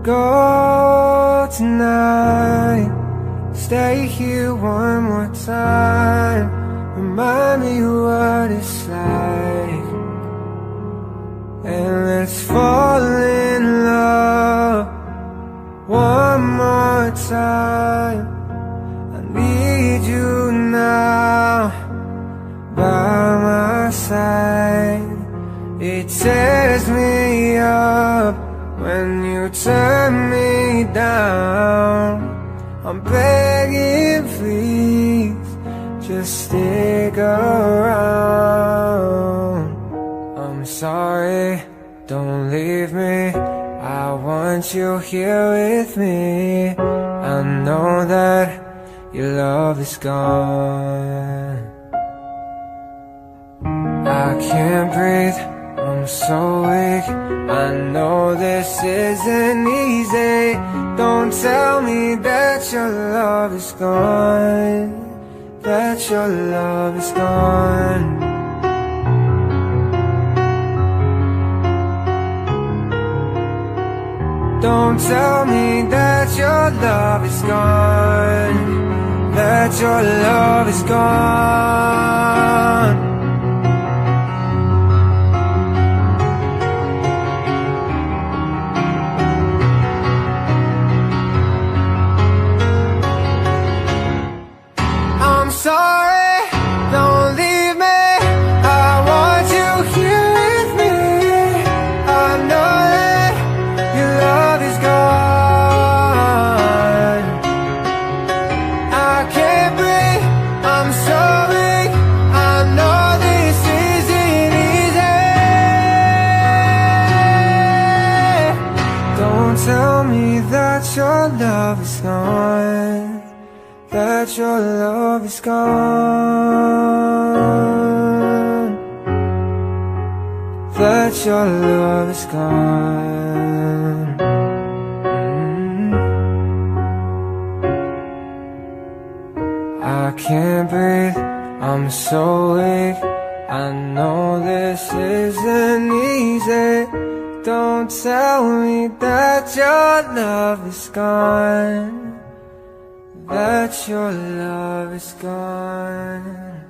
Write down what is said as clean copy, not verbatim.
go tonight. Stay here one more time. Remind me what it's like, and let's fall in love one more time. I need you now by my side. It tears me up when you turn me down. I'm begging, please, just stick around. I'm sorry, don't leave me. I want you here with me. I know that your love is gone. I can't breathe, I'm so weak. I know this isn't easy. Don't tell me that your love is gone, that your love is gone. Don't tell me that your love is gone, that your love is gone. I'm sorry, don't leave me. I want you here with me. I know that your love is gone. I can't breathe, I'm so weak. I know this isn't easy. Don't tell me that your love is gone, that your love is gone, that your love is gone. I can't breathe, I'm so weak. I know this isn't easy. Don't tell me that your love is gone, that your love is gone.